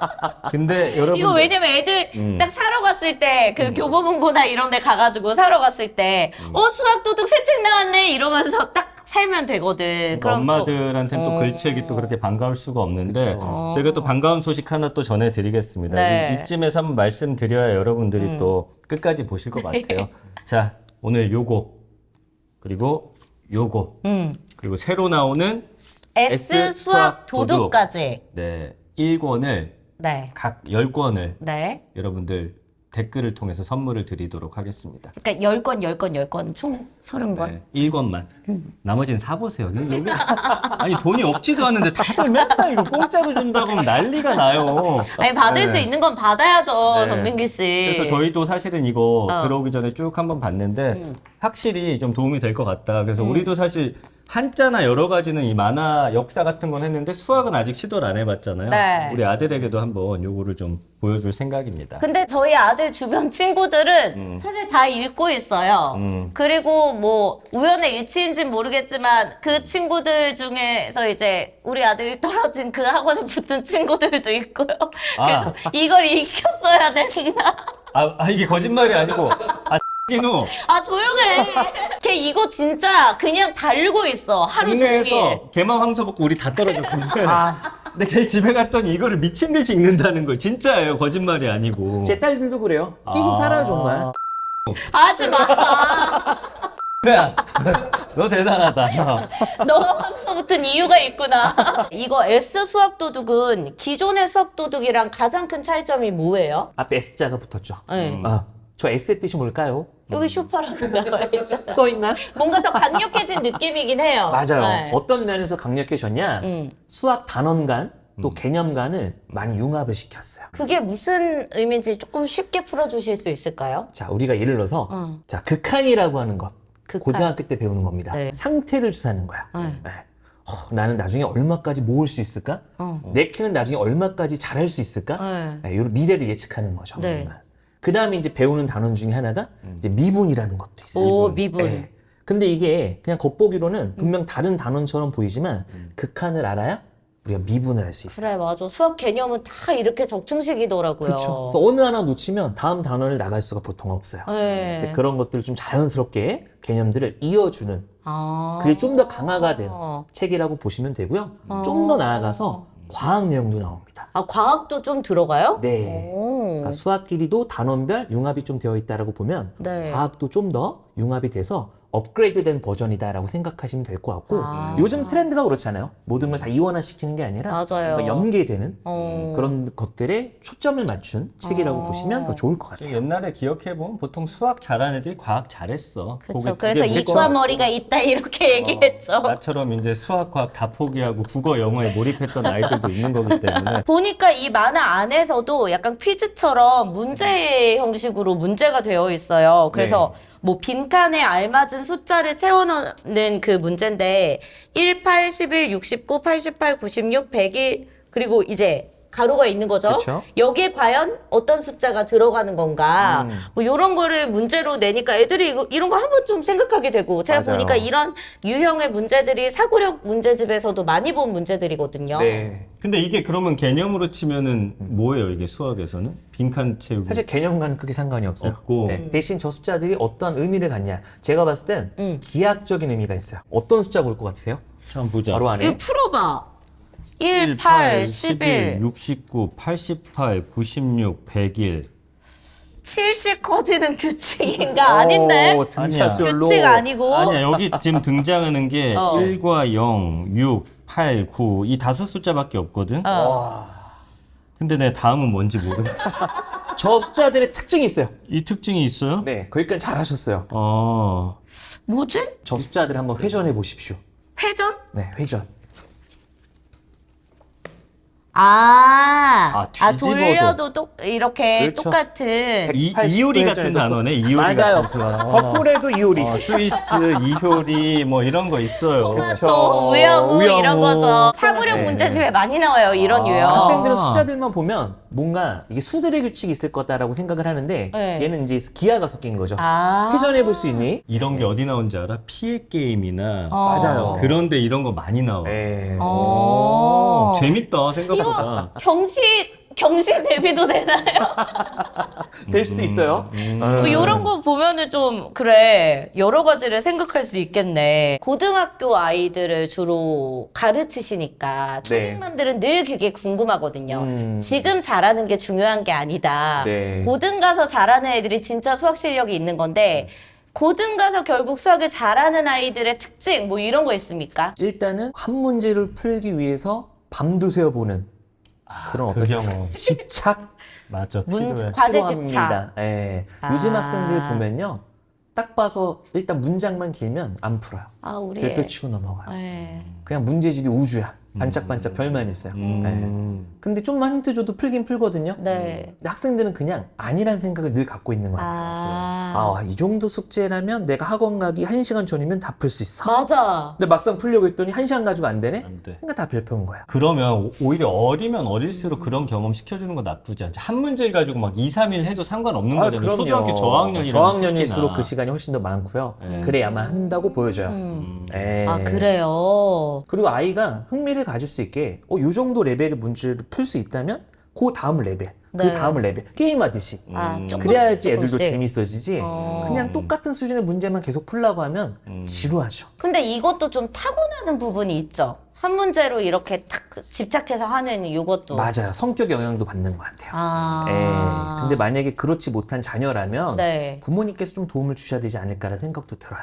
근데 여러분 이거 왜냐면 애들 딱 사러 갔을 때 그 교보문고나 이런 데 가가지고 사러 갔을 때 수학도둑 새 책 나왔네 이러면서 딱 살면 되거든. 그럼 엄마들한테는 또 글책이 또 그렇게 반가울 수가 없는데 저희가 또 반가운 소식 하나 또 전해드리겠습니다. 네. 이쯤에서 한번 말씀드려야 여러분들이 또 끝까지 보실 것 같아요. 자, 오늘 요거 그리고 요거 그리고 새로 나오는 S 수학 도둑까지. 네 1권을 네. 각 10권을 네. 여러분들 댓글을 통해서 선물을 드리도록 하겠습니다. 그러니까 10권 총 30권. 네, 1권만. 나머지는 사보세요. 여기 아니 돈이 없지도 않은데 다들 맨날 이거 공짜로 준다고 하면 난리가 나요. 아니 받을 수 있는 건 받아야죠, 네. 전민기 씨. 그래서 저희도 사실은 이거 들어오기 전에 쭉 한번 봤는데 확실히 좀 도움이 될 것 같다. 그래서 우리도 사실 한자나 여러 가지는 이 만화 역사 같은 건 했는데 수학은 아직 시도를 안 해봤잖아요. 네. 우리 아들에게도 한번 요거를 좀 보여줄 생각입니다. 근데 저희 아들 주변 친구들은 사실 다 읽고 있어요. 그리고 뭐 우연의 일치인지는 모르겠지만 그 친구들 중에서 이제 우리 아들이 떨어진 그 학원에 붙은 친구들도 있고요. 그래서 이걸 익혔어야 된다. 이게 거짓말이 아니고 진우 조용해. 걔 이거 진짜 그냥 달고 있어. 하루 종일. 국내에서 개망 황소복구 우리 다 떨어졌거든요. 근데 걔 집에 갔더니 이거를 미친 듯이 읽는다는 거예요. 진짜예요. 거짓말이 아니고. 제 딸들도 그래요. 끼고 살아요, 정말. 하지 마. 야, 너 대단하다. 너가 황소 붙은 이유가 있구나. 이거 S 수학도둑은 기존의 수학도둑이랑 가장 큰 차이점이 뭐예요? 앞에 S자가 붙었죠. 네. 저 S의 뜻이 뭘까요? 여기 슈퍼라고 나와 있잖아. 써있나? 뭔가 더 강력해진 느낌이긴 해요. 맞아요. 네. 어떤 면에서 강력해졌냐? 수학 단원간 또 개념간을 많이 융합을 시켰어요. 그게 무슨 의미인지 조금 쉽게 풀어주실 수 있을까요? 자, 우리가 예를 들어서 자, 극한이라고 하는 것 극한. 고등학교 때 배우는 겁니다. 네. 상태를 주사하는 거야. 네. 네. 나는 나중에 얼마까지 모을 수 있을까? 내 키는 나중에 얼마까지 잘할 수 있을까? 네. 이런 미래를 예측하는 거죠. 네. 그 다음에 이제 배우는 단원 중에 하나가 이제 미분이라는 것도 있어요. 오, 미분. 네. 근데 이게 그냥 겉보기로는 분명 다른 단원처럼 보이지만 극한을 알아야 우리가 미분을 할 수 있어요. 그래, 맞아. 수학 개념은 다 이렇게 적충식이더라고요. 그렇죠. 그래서 어느 하나 놓치면 다음 단원을 나갈 수가 보통 없어요. 네. 근데 그런 것들을 좀 자연스럽게 개념들을 이어주는 아. 그게 좀 더 강화가 된 책이라고 보시면 되고요. 좀 더 나아가서 과학 내용도 나옵니다. 아, 과학도 좀 들어가요? 네. 오. 그러니까 수학끼리도 단원별 융합이 좀 되어 있다라고 보면 네. 과학도 좀 더 융합이 돼서 업그레이드된 버전이다라고 생각하시면 될 것 같고 아. 요즘 트렌드가 그렇잖아요. 모든 걸 다 이원화시키는 게 아니라 맞아요. 뭔가 연계되는 어. 그런 것들에 초점을 맞춘 책이라고 어. 보시면 더 좋을 것 같아요. 옛날에 기억해보면 보통 수학 잘하는 애들이 과학 잘했어. 그렇죠. 그게 그래서 그게 이과 머리가 있다 이렇게 얘기했죠. 나처럼 이제 수학, 과학 다 포기하고 국어, 영어에 몰입했던 아이들도 있는 거기 때문에 보니까 이 만화 안에서도 약간 퀴즈처럼 문제 형식으로 문제가 되어 있어요. 그래서 뭐 빈칸에 알맞은 숫자를 채워넣는 그 문제인데 1, 8, 11, 69, 88, 96, 101 그리고 이제 가로가 있는 거죠. 그쵸. 여기에 과연 어떤 숫자가 들어가는 건가 뭐 이런 거를 문제로 내니까 애들이 이런 거 한번 좀 생각하게 되고 제가 맞아요. 보니까 이런 유형의 문제들이 사고력 문제집에서도 많이 본 문제들이거든요. 네. 근데 이게 그러면 개념으로 치면은 뭐예요 이게 수학에서는? 빈칸 채우기 사실 개념과는 크게 상관이 없어요. 없고 네. 대신 저 숫자들이 어떠한 의미를 갖냐. 제가 봤을 땐 기하학적인 의미가 있어요. 어떤 숫자 볼 것 같으세요? 참 보자 바로 안에 이거 풀어봐. 1, 8, 11, 69, 88, 96, 101 70 커지는 규칙인가? 아닌데? 등차별로 규칙 아니고? 아니야 여기 지금 등장하는 게 어. 1과 0, 6, 8, 9 이 다섯 숫자밖에 없거든 어. 근데 내 다음은 뭔지 모르겠어 저 숫자들의 특징이 있어요. 이 특징이 있어요? 네, 거기까지 잘하셨어요. 뭐지? 저 숫자들 한번 회전해 보십시오. 회전? 네, 회전. 뒤집어도. 돌려도 이렇게 그렇죠. 똑같은. 이효리 같은 회전해도 단어네 이효리 맞아요. 같은 단어 거꾸로도 이효리. 스위스, 이효리 뭐 이런 거 있어요 토마토, 우영우 이런 거죠. 사고력 네. 문제집에 많이 나와요, 이런 유형. 학생들은 숫자들만 보면 뭔가 이게 수들의 규칙이 있을 거다라고 생각을 하는데 네. 얘는 이제 기하가 섞인 거죠. 아. 회전해 볼 수 있니? 이런 게 어디 나온지 알아? 피해 게임이나 맞아요. 그런데 이런 거 많이 나와 네. 어. 재밌다 생각보다 이거 경시 대비도 되나요? 될 수도 있어요. 뭐 이런 거 보면은 좀 그래 여러 가지를 생각할 수 있겠네. 고등학교 아이들을 주로 가르치시니까 초딩맘들은 늘 그게 궁금하거든요. 지금 잘하는 게 중요한 게 아니다. 네. 고등 가서 잘하는 애들이 진짜 수학 실력이 있는 건데 고등 가서 결국 수학을 잘하는 아이들의 특징 뭐 이런 거 있습니까? 일단은 한 문제를 풀기 위해서 밤도 새워보는 그런 어떤 그 경험 집착 맞아 필요해. 과제 집착. 필요합니다. 예. 아. 요즘 학생들 보면요. 딱 봐서 일단 문장만 길면 안 풀어요. 아 우리 별표 치고 넘어가요. 네. 그냥 문제집이 우주야. 반짝반짝 별만 있어요. 예. 근데 좀만 힌트 줘도 풀긴 풀거든요. 네. 근데 학생들은 그냥 아니란 생각을 늘 갖고 있는 것 같아요. 이 정도 숙제라면 내가 학원 가기 1시간 전이면 다 풀 수 있어. 맞아. 근데 막상 풀려고 했더니 1시간 가지고 안 되네? 안 돼. 그러니까 다 별표인 거야. 그러면 오히려 어리면 어릴수록 그런 경험 시켜주는 거 나쁘지 않지. 한 문제를 가지고 막 2, 3일 해도 상관없는 거잖아요. 초등학교 저학년이라면 저학년일수록 특히나. 그 시간이 훨씬 더 많고요. 그래야만 한다고 보여져요. 예. 아 그래요. 그리고 아이가 흥미를 가질 수 있게 요 정도 레벨의 문제를 풀 수 있다면 그 다음 레벨, 네. 그 다음 레벨 게임하듯이 조금씩, 그래야지 애들도 조금씩. 재밌어지지 그냥 똑같은 수준의 문제만 계속 풀라고 하면 지루하죠. 근데 이것도 좀 타고나는 부분이 있죠. 한 문제로 이렇게 탁 집착해서 하는 이것도. 맞아요. 성격 영향도 받는 것 같아요. 아. 근데 만약에 그렇지 못한 자녀라면 네. 부모님께서 좀 도움을 주셔야 되지 않을까라는 생각도 들어요.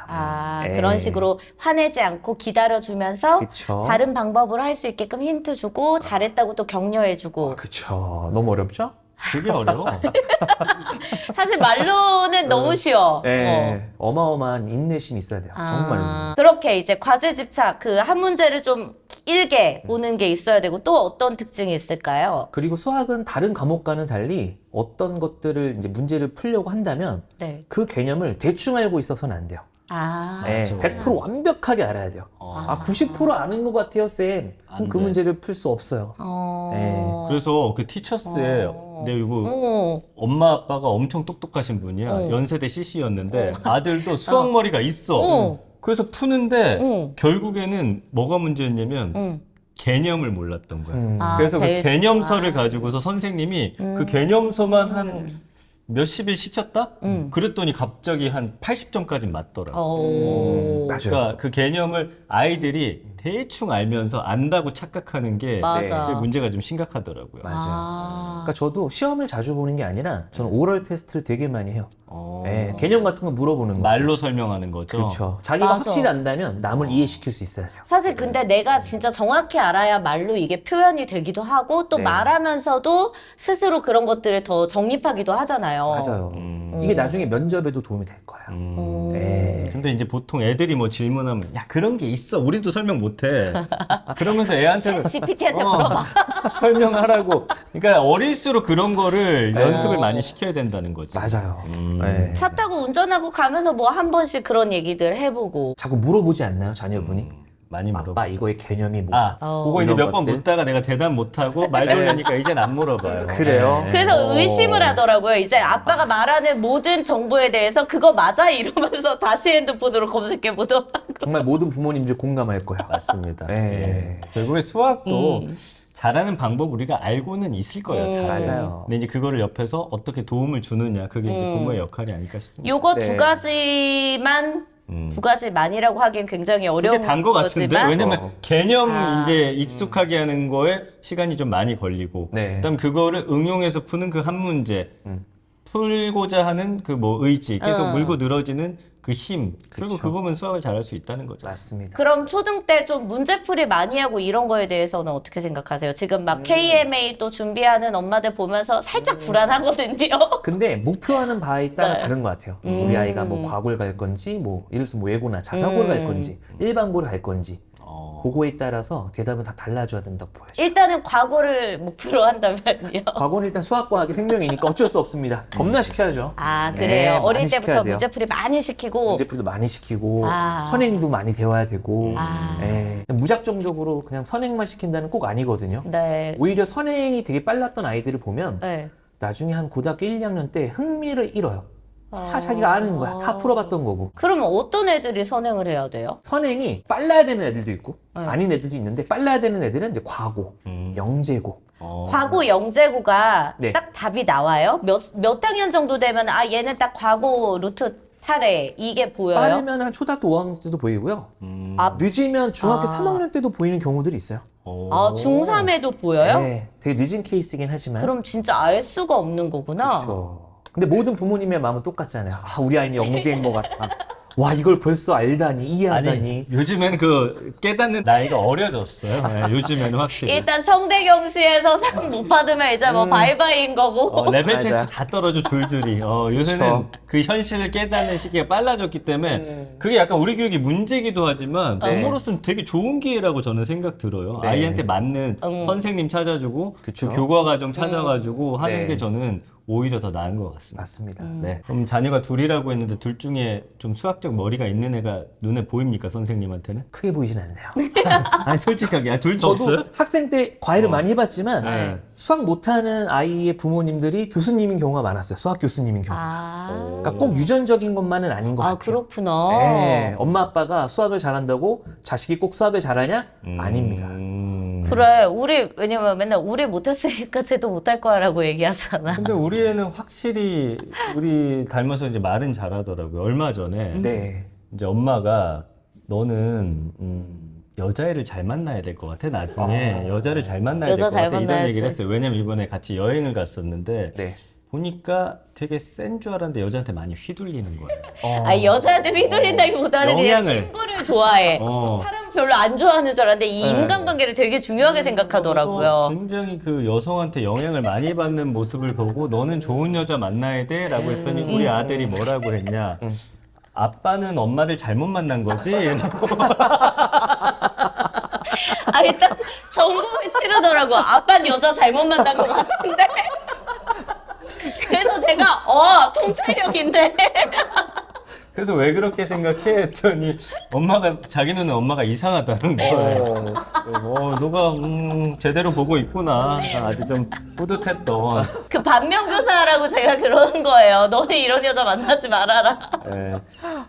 그런 식으로 화내지 않고 기다려주면서 그쵸. 다른 방법으로 할 수 있게끔 힌트 주고 잘했다고 또 격려해주고. 그쵸. 너무 어렵죠? 되게 어려워. 사실 말로는 너무 쉬워. 네, 어마어마한 인내심이 있어야 돼요. 정말로. 그렇게 이제 과제 집착 그 한 문제를 좀 길게 보는 게 있어야 되고 또 어떤 특징이 있을까요? 그리고 수학은 다른 과목과는 달리 어떤 것들을 이제 문제를 풀려고 한다면 네. 그 개념을 대충 알고 있어서는 안 돼요. 아. 네, 맞아. 100% 완벽하게 알아야 돼요. 아, 90% 아는 것 같아요, 쌤. 그럼 안 그 돼. 문제를 풀 수 없어요. 어. 그래서 그 티처스에 근데 이거 어. 엄마 아빠가 엄청 똑똑하신 분이야. 어. 연세대 CC였는데 아들도 수학 머리가 있어. 어. 그래서 푸는데 어. 결국에는 뭐가 문제였냐면 응. 개념을 몰랐던 거야. 아, 그래서 그 제일- 개념서를 가지고서 선생님이 그 개념서만 한 몇십일 시켰다? 그랬더니 갑자기 한 80점까지 맞더라고. 어. 맞아요. 그러니까 그 개념을 아이들이 대충 알면서 안다고 착각하는 게 맞아. 제일 문제가 좀 심각하더라고요. 맞아요. 아. 그러니까 저도 시험을 자주 보는 게 아니라 저는 오럴 테스트를 되게 많이 해요. 어. 네, 개념 같은 거 물어보는 거. 말로 설명하는 거죠. 그렇죠. 자기가 맞아. 확실히 안다면 남을 이해시킬 수 있어요. 사실 근데 내가 진짜 정확히 알아야 말로 이게 표현이 되기도 하고 또 네. 말하면서도 스스로 그런 것들을 더 정립하기도 하잖아요. 맞아요. 이게 나중에 면접에도 도움이 될 거예요. 네. 근데 이제 보통 애들이 뭐 질문하면 야 그런 게 있어 우리도 설명 못해 그러면서 애한테 GPT한테 물어봐. 설명하라고 그러니까 어릴수록 그런 거를 네. 연습을 많이 시켜야 된다는 거지. 맞아요. 네. 차 타고 운전하고 가면서 뭐 한 번씩 그런 얘기들 해보고. 자꾸 물어보지 않나요, 자녀분이? 많이 물어봐. 아빠 이거의 개념이 뭐? 아, 그거 이제 이런 몇 번 것들? 묻다가 내가 대답 못하고 말 돌리니까 이젠 안 물어봐요. 그래요? 네. 그래서 의심을 하더라고요. 이제 아빠가 말하는 모든 정보에 대해서 그거 맞아? 이러면서 다시 핸드폰으로 검색해 보더라고요. 정말 모든 부모님들이 공감할 거예요. 맞습니다. 네. 예. 결국에 수학도 잘하는 방법 우리가 알고는 있을 거예요. 다들. 맞아요. 근데 이제 그거를 옆에서 어떻게 도움을 주느냐 그게 이제 부모의 역할이 아닐까 싶습니다. 요거 네. 두 가지만 두 가지만이라고 하기엔 굉장히 어려운 그게 단 거 같은데 거지만 왜냐면 개념 아. 이제 익숙하게 하는 거에 시간이 좀 많이 걸리고 네. 그다음 그거를 응용해서 푸는 그 한 문제 풀고자 하는 그 뭐 의지 계속 물고 늘어지는 그 힘 그리고 그쵸. 그 보면 수학을 잘할 수 있다는 거죠. 맞습니다. 그럼 초등 때 좀 문제풀이 많이 하고 이런 거에 대해서는 어떻게 생각하세요? 지금 막 KMA 또 준비하는 엄마들 보면서 살짝 불안하거든요. 근데 목표하는 바에 따라 네. 다른 것 같아요. 우리 아이가 뭐 과고를 갈 건지, 뭐 예를 들어서 뭐 외고나 자사고를 갈 건지, 일반고를 갈 건지, 그거에 따라서 대답은 다 달라져야 된다고 보여요. 일단은 과거를 목표로 한다면요. 과거는 일단 수학과학이 생명이니까 어쩔 수 없습니다. 겁나 시켜야죠. 아 네, 그래요. 어릴 많이 시켜야 때부터 돼요. 문제풀이 많이 시키고 문제풀이도 많이 시키고 아. 선행도 많이 배워야 되고 아. 예, 무작정적으로 그냥 선행만 시킨다는 꼭 아니거든요. 네. 오히려 선행이 되게 빨랐던 아이들을 보면 네. 나중에 한 고등학교 1, 2학년 때 흥미를 잃어요. 다 자기가 아는 거야. 다 풀어봤던 거고. 그러면 어떤 애들이 선행을 해야 돼요? 선행이 빨라야 되는 애들도 있고 네. 아닌 애들도 있는데 빨라야 되는 애들은 이제 과고, 영재고. 과고 영재고가 네. 딱 답이 나와요? 몇 학년 정도 되면 아 얘는 딱 과고 루트 타래 이게 보여요? 빠르면 한 초등학교 5학년 때도 보이고요. 아, 늦으면 중학교 아. 3학년 때도 보이는 경우들이 있어요. 아 중3에도 보여요? 네, 되게 늦은 케이스긴 하지만. 그럼 진짜 알 수가 없는 거구나. 그렇죠. 근데 모든 부모님의 마음은 똑같잖아요. 아, 우리 아이는 영재인 것 같아. 와, 이걸 벌써 알다니, 이해하다니. 아니 요즘엔 그 깨닫는 나이가 어려졌어요. 네, 요즘에는 확실히 일단 성대경시에서 상 못 받으면 이제 뭐 바이바이인 거고. 레벨 맞아. 테스트 다 떨어져 줄줄이. 요새는 그 현실을 깨닫는 시기가 빨라졌기 때문에 그게 약간 우리 교육이 문제기도 하지만 네. 부모로서는 되게 좋은 기회라고 저는 생각 들어요. 네. 아이한테 맞는 선생님 찾아주고 그쵸. 그 교과 과정 찾아가지고 하는 네. 게 저는 오히려 더 나은 것 같습니다. 맞습니다. 네. 그럼 자녀가 둘이라고 했는데 둘 중에 좀 수학적 머리가 있는 애가 눈에 보입니까 선생님한테는? 크게 보이진 않네요. 아니 솔직하게 둘 다 저도 없어요? 학생 때 과외를 많이 해봤지만 네. 수학 못하는 아이의 부모님들이 교수님인 경우가 많았어요. 수학 교수님인 경우. 아, 그러니까 꼭 유전적인 것만은 아닌 것 아 같아요. 그렇구나. 네, 엄마 아빠가 수학을 잘한다고 자식이 꼭 수학을 잘하냐? 아닙니다. 그래 우리 왜냐면 맨날 우리 못했으니까 쟤도 못할 거야라고 얘기하잖아. 근데 우리 애는 확실히 우리 닮아서 이제 말은 잘하더라고요. 얼마 전에 네. 이제 엄마가 너는 여자애를 잘 만나야 될 것 같아. 나중에 여자를 잘 만나야 될 여자 것 잘 같아. 이런 만나야지. 얘기를 했어요. 왜냐면 이번에 같이 여행을 갔었는데 네. 보니까 되게 센 줄 알았는데 여자한테 많이 휘둘리는 거예요. 아, 여자한테 휘둘린다기보다는 그냥 영향을. 친구를 좋아해. 사람 별로 안 좋아하는 줄 알았는데 이 네. 인간관계를 되게 중요하게 생각하더라고요. 굉장히 그 여성한테 영향을 많이 받는 모습을 보고 너는 좋은 여자 만나야 돼 라고 했더니 우리 아들이 뭐라고 했냐. 아빠는 엄마를 잘못 만난 거지? 아, 일단 전공을 치르더라고. 아빠는 여자 잘못 만난 것 같은데. 그래서 제가 통찰력인데. 그래서 왜 그렇게 생각해? 했더니 엄마가 자기 눈에 엄마가 이상하다는 거예요. 너가 제대로 보고 있구나. 아주 좀 뿌듯했던. 그 반면교사라고 제가 그러는 거예요. 너는 이런 여자 만나지 말아라. 예.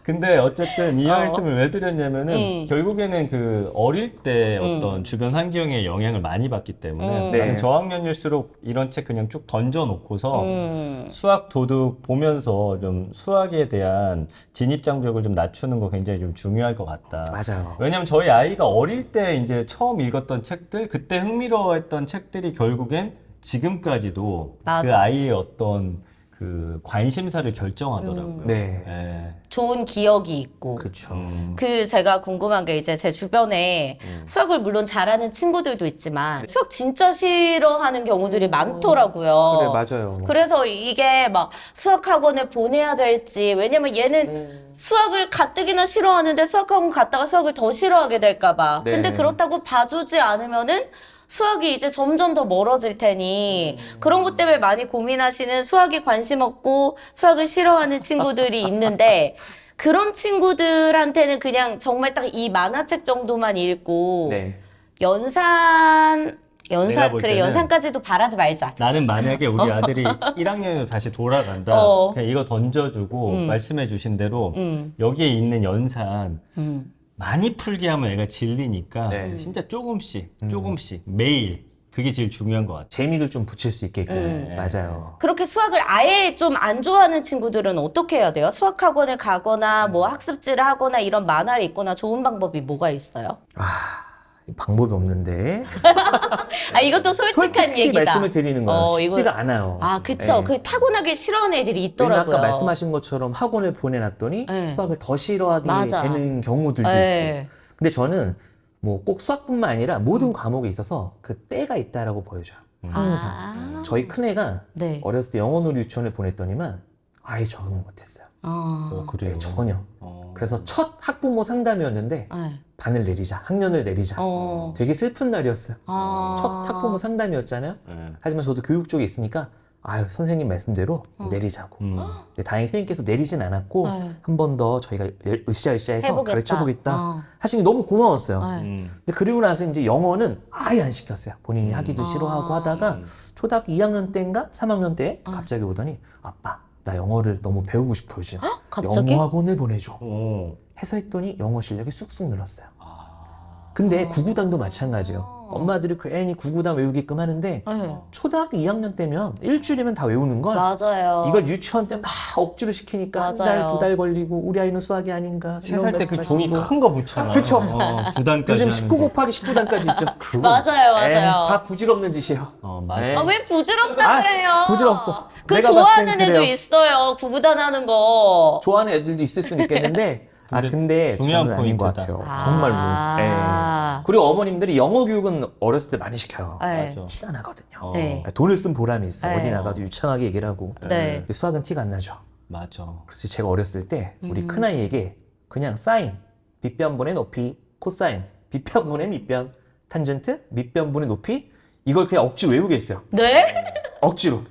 근데 어쨌든 이 말씀을 왜 드렸냐면은 결국에는 그 어릴 때 어떤 주변 환경의 영향을 많이 받기 때문에 네. 나는 저학년일수록 이런 책 그냥 쭉 던져놓고서 수학 도둑 보면서 좀 수학에 대한 진입 장벽을 좀 낮추는 거 굉장히 좀 중요할 것 같다. 맞아요. 왜냐면 저희 아이가 어릴 때 이제 처음 읽었던 책들, 그때 흥미로워했던 책들이 결국엔 지금까지도 맞아. 그 아이의 어떤 그 관심사를 결정하더라고요. 네. 예. 좋은 기억이 있고. 그렇죠. 그 제가 궁금한 게 이제 제 주변에 수학을 물론 잘하는 친구들도 있지만 수학 진짜 싫어하는 경우들이 많더라고요. 그래, 맞아요. 그래서 이게 막 수학학원을 보내야 될지, 왜냐면 얘는 수학을 가뜩이나 싫어하는데 수학학원 갔다가 수학을 더 싫어하게 될까봐. 네. 근데 그렇다고 봐주지 않으면은 수학이 이제 점점 더 멀어질 테니 그런 것 때문에 많이 고민하시는 수학에 관심 없고 수학을 싫어하는 친구들이 있는데 그런 친구들한테는 그냥 정말 딱 이 만화책 정도만 읽고 네. 내가 볼 그래 때는 연산까지도 바라지 말자. 나는 만약에 우리 아들이 1학년으로 다시 돌아간다. 그냥 이거 던져주고 말씀해 주신 대로 여기에 있는 연산 많이 풀게 하면 애가 질리니까 네. 진짜 조금씩 매일 그게 제일 중요한 것 같아요. 재미를 좀 붙일 수 있게끔. 맞아요. 그렇게 수학을 아예 좀 안 좋아하는 친구들은 어떻게 해야 돼요? 수학학원을 가거나 뭐 학습지를 하거나 이런 만화를 읽거나 좋은 방법이 뭐가 있어요? 방법이 없는데. 아, 이것도 솔직한 솔직히 얘기다. 말씀을 드리는 거예요. 이거- 쉽지가 않아요. 아, 그쵸. 네. 그 타고나게 싫어하는 애들이 왜냐면 있더라고요. 아까 말씀하신 것처럼 학원을 보내놨더니 네. 수학을 더 싫어하게 맞아. 되는 경우들도 네. 있고. 근데 저는 뭐 꼭 수학뿐만 아니라 모든 과목에 있어서 그 때가 있다라고 보여줘요. 항상. 저희 큰애가 네. 어렸을 때 영어놀이 유치원을 보냈더니만 아예 적응을 못했어요. 그래요. 네, 전혀. 어. 그래서 첫 학부모 상담이었는데 네. 반을 내리자, 학년을 내리자. 되게 슬픈 날이었어요. 첫 학부모 상담이었잖아요. 네. 하지만 저도 교육 쪽에 있으니까 아유 선생님 말씀대로 내리자고. 근데 다행히 선생님께서 내리진 않았고 네. 한 번 더 저희가 으쌰으쌰해서 해보겠다. 가르쳐보겠다 하시니 너무 고마웠어요. 네. 근데 그리고 나서 이제 영어는 아예 안 시켰어요. 본인이 하기도 싫어하고 하다가 초등학교 2학년 때인가 3학년 때 갑자기 오더니 아빠 나 영어를 너무 배우고 싶어 요즘. 갑자기? 영어 학원을 보내줘. 어. 해서 했더니 영어 실력이 쑥쑥 늘었어요. 근데 구구단도 마찬가지예요. 엄마들이 괜히 구구단 외우게끔 하는데 네. 초등학교 2학년 때면 일주일이면 다 외우는 걸 맞아요. 이걸 유치원 때 막 억지로 시키니까 한 달, 맞아요. 2달 걸리고 우리 아이는 수학이 아닌가. 3살 때 그 이런 종이 말씀하시고. 큰 거 붙잖아. 그쵸. 9단까지. 요즘 19 곱하기 19단까지 있죠. 맞아요, 맞아요. 다 부질없는 짓이에요. 맞아. 네. 아, 왜 부질없다 그래요? 부질없어. 그 내가 봤을 좋아하는 땐 애도 그래요. 있어요. 구구단 하는 거. 좋아하는 애들도 있을 수는 있겠는데 근데 중요한 저는 아닌 것 포인트다. 같아요. 정말로. 예. 그리고 어머님들이 영어 교육은 어렸을 때 많이 시켜요. 네. 맞아. 티가 나거든요. 네. 돈을 쓴 보람이 있어. 네. 어디 나가도 유창하게 얘기를 하고. 네. 근데 수학은 티가 안 나죠. 맞아. 그래서 제가 어렸을 때 우리 큰아이에게 그냥 사인, 빗변분의 높이, 코사인, 빗변분의 밑변, 탄젠트, 밑변분의 높이 이걸 그냥 억지로 외우게 했어요. 네? 억지로.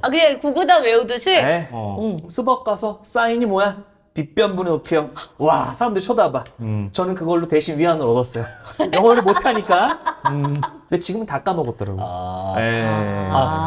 아, 그냥 구구단 외우듯이? 네. 어. 수법 가서 사인이 뭐야? 빗변분의 높이요. 와, 사람들 쳐다봐. 저는 그걸로 대신 위안을 얻었어요. 영어를 못하니까. 근데 지금은 다 까먹었더라고. 예.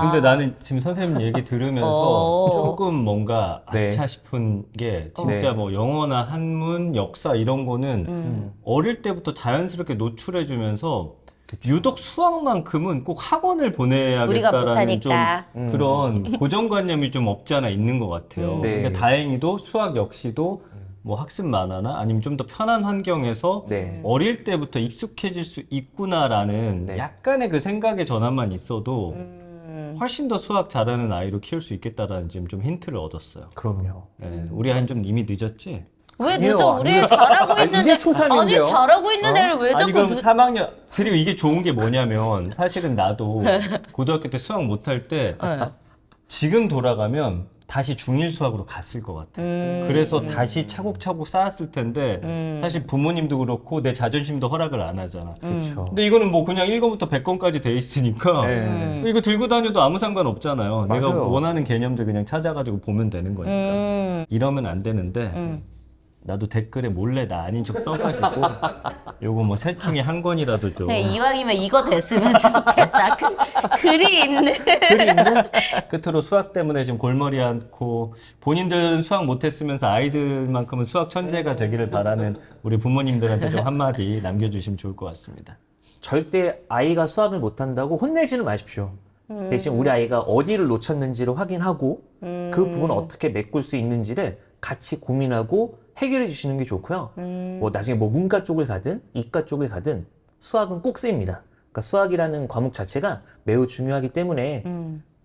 근데 나는 지금 선생님 얘기 들으면서 조금 뭔가 네. 아차 싶은 게 진짜 네. 뭐 영어나 한문, 역사 이런 거는 어릴 때부터 자연스럽게 노출해주면서 유독 수학만큼은 꼭 학원을 우리가 보내야겠다라는 좀 못하니까. 그런 고정관념이 좀 없지 않아 있는 것 같아요. 네. 근데 다행히도 수학 역시도 뭐 학습 만화나 아니면 좀 더 편한 환경에서 네. 어릴 때부터 익숙해질 수 있구나라는 네. 약간의 그 생각의 전환만 있어도 훨씬 더 수학 잘하는 아이로 키울 수 있겠다라는 지금 좀 힌트를 얻었어요. 그럼요. 네, 우리 아이는 좀 이미 늦었지? 왜 아니요, 늦어? 우리 애 아니요. 잘하고 아, 있는데 이제 초3인데요? 아니 잘하고 있는 애를 왜 아니 자꾸 그럼 3학년 그리고 이게 좋은 게 뭐냐면 사실은 나도 고등학교 때 수학 못할 때 지금 돌아가면 다시 중1 수학으로 갔을 것 같아. 그래서 다시 차곡차곡 쌓았을 텐데 사실 부모님도 그렇고 내 자존심도 허락을 안 하잖아. 그렇죠. 근데 이거는 뭐 그냥 1권부터 100권까지 돼 있으니까 네. 이거 들고 다녀도 아무 상관 없잖아요. 내가 맞아요. 원하는 개념들 그냥 찾아가지고 보면 되는 거니까. 이러면 안 되는데 나도 댓글에 몰래 나 아닌 척 써가지고 요거 뭐 셋 중에 한 권이라도 좀 그냥 이왕이면 이거 됐으면 좋겠다. 글이 있는. 끝으로 수학 때문에 지금 골머리 앓고 본인들은 수학 못했으면서 아이들만큼은 수학 천재가 되기를 바라는 우리 부모님들한테 좀 한마디 남겨주시면 좋을 것 같습니다. 절대 아이가 수학을 못한다고 혼내지는 마십시오. 대신 우리 아이가 어디를 놓쳤는지를 확인하고 그 부분을 어떻게 메꿀 수 있는지를 같이 고민하고 해결해 주시는 게 좋고요. 뭐 나중에 뭐 문과 쪽을 가든 이과 쪽을 가든 수학은 꼭 쓰입니다. 그러니까 수학이라는 과목 자체가 매우 중요하기 때문에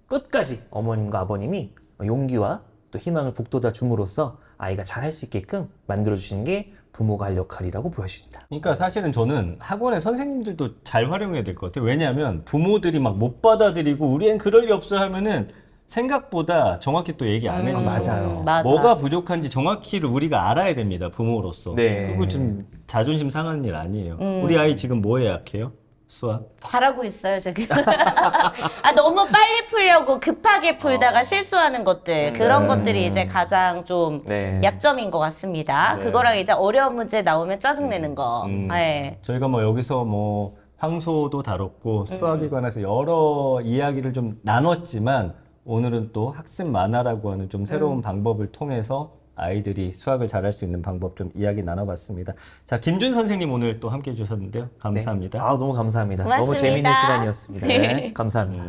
끝까지 어머님과 아버님이 용기와 또 희망을 북돋아 줌으로써 아이가 잘할 수 있게끔 만들어 주시는 게 부모가 할 역할이라고 보여집니다. 그러니까 사실은 저는 학원의 선생님들도 잘 활용해야 될 것 같아요. 왜냐하면 부모들이 막 못 받아들이고 우리 앤 그럴 리 없어 하면은 생각보다 정확히 또 얘기 안 해줘요. 맞아요. 맞아. 뭐가 부족한지 정확히를 우리가 알아야 됩니다. 부모로서. 네. 그거 좀 자존심 상하는 일 아니에요. 우리 아이 지금 뭐에 약해요? 수학? 잘하고 있어요 지금. 아 너무 빨리 풀려고 급하게 풀다가 실수하는 것들 그런 것들이 이제 가장 좀 네. 약점인 것 같습니다. 그거랑 이제 어려운 문제 나오면 짜증 내는 거. 네. 저희가 뭐 여기서 뭐 황소도 다뤘고 수학에 관해서 여러 이야기를 좀 나눴지만 오늘은 또 학습 만화라고 하는 좀 새로운 방법을 통해서 아이들이 수학을 잘할 수 있는 방법 좀 이야기 나눠봤습니다. 자, 김준 선생님 오늘 또 함께 해주셨는데요. 감사합니다. 아, 너무 감사합니다. 너무 고맙습니다. 재미있는 시간이었습니다. 네. 감사합니다.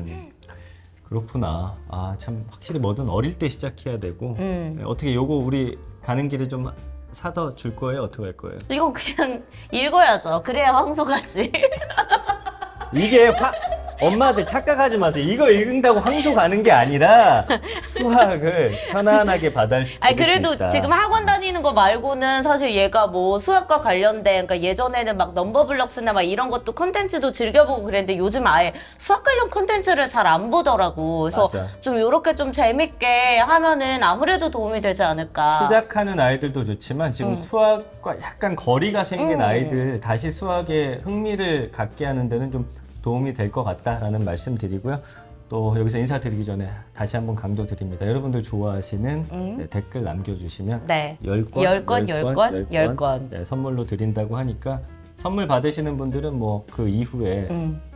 그렇구나. 아, 참 확실히 뭐든 어릴 때 시작해야 되고 네, 어떻게 요거 우리 가는 길에 좀 사다 줄 거예요? 어떻게 할 거예요? 이건 그냥 읽어야죠. 그래야 황소가지. 이게 엄마들 착각하지 마세요. 이거 읽는다고 황소 가는 게 아니라 수학을 편안하게 받아들일 수 있다. 아니 그래도 지금 학원 다니는 거 말고는 사실 얘가 뭐 수학과 관련된 그러니까 예전에는 막 넘버블럭스나 막 이런 것도 컨텐츠도 즐겨보고 그랬는데 요즘 아예 수학 관련 컨텐츠를 잘 안 보더라고. 그래서 맞아. 좀 요렇게 좀 재밌게 하면은 아무래도 도움이 되지 않을까. 시작하는 아이들도 좋지만 지금 수학과 약간 거리가 생긴 아이들 다시 수학에 흥미를 갖게 하는 데는 좀 도움이 될 것 같다라는 말씀 드리고요. 또 여기서 인사드리기 전에 다시 한번 강조드립니다. 여러분들 좋아하시는 네, 댓글 남겨주시면 네. 10권 네, 선물로 드린다고 하니까 선물 받으시는 분들은 뭐 그 이후에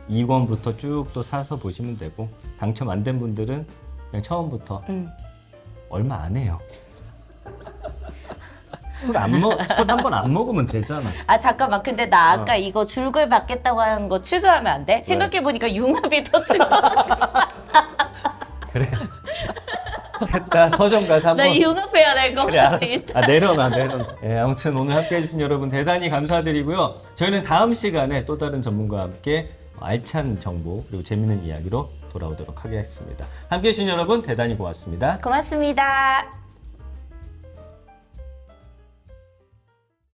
2권부터 쭉 또 사서 보시면 되고 당첨 안 된 분들은 그냥 처음부터 얼마 안 해요. 술 한 번 안 먹으면 되잖아. 아 잠깐만 근데 나 아까 이거 줄글 받겠다고 하는 거 취소하면 안 돼? 생각해보니까 융합이 더 중요해. 그래. 셋 다 서점 가서 나 한번. 융합해야 될 것 그래 같아. 알았어. 아 내려놔. 예, 아무튼 오늘 함께해 주신 여러분 대단히 감사드리고요. 저희는 다음 시간에 또 다른 전문가와 함께 알찬 정보 그리고 재밌는 이야기로 돌아오도록 하겠습니다. 함께해 주신 여러분 대단히 고맙습니다. 고맙습니다.